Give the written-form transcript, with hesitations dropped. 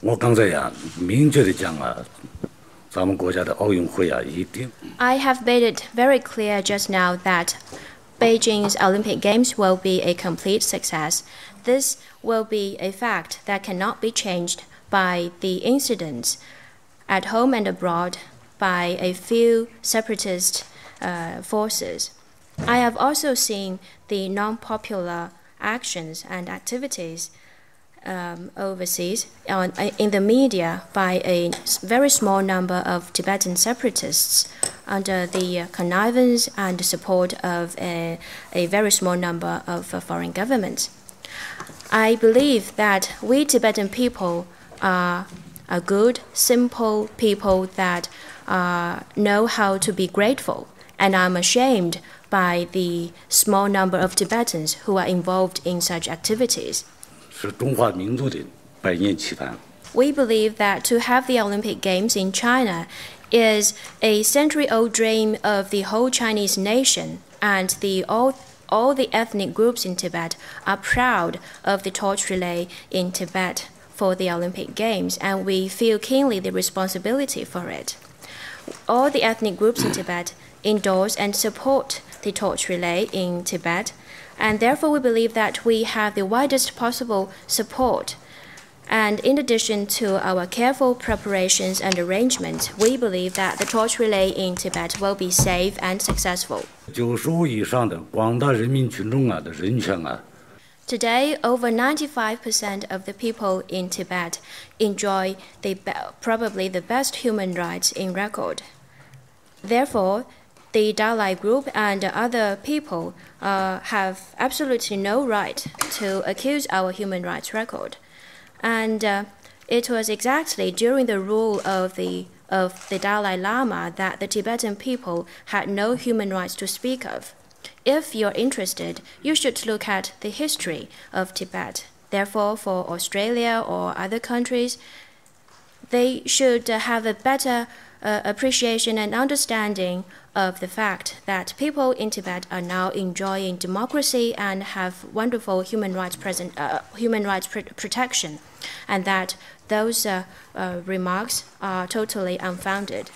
我刚才呀，明确的讲啊，咱们国家的奥运会啊，一定。I have made it very clear just now that Beijing's Olympic Games will be a complete success. This will be a fact that cannot be changed by the incidents at home and abroad by a few separatist forces. I have also seen the non-popular actions and activities overseas in the media by a very small number of Tibetan separatists under the connivance and support of a very small number of foreign governments. I believe that we Tibetan people are a good, simple people that know how to be grateful, and I'm ashamed by the small number of Tibetans who are involved in such activities. 是中华民族的百年期盼。We believe that to have the Olympic Games in China is a century-old dream of the whole Chinese nation, and all the ethnic groups in Tibet are proud of the torch relay in Tibet for the Olympic Games, and we feel keenly the responsibility for it. All the ethnic groups in Tibet endorse and support the torch relay in Tibet, and therefore we believe that we have the widest possible support. And in addition to our careful preparations and arrangements, we believe that the torch relay in Tibet will be safe and successful. 95%以上的广大人民群众啊的人权啊。 Today, over 95% of the people in Tibet enjoy probably the best human rights in record. Therefore, the Dalai Group and other people have absolutely no right to accuse our human rights record. And it was exactly during the rule of the Dalai Lama that the Tibetan people had no human rights to speak of. If you're interested, you should look at the history of Tibet. Therefore, for Australia or other countries, they should have a better appreciation and understanding of the fact that people in Tibet are now enjoying democracy and have wonderful human rights protection, and that those remarks are totally unfounded.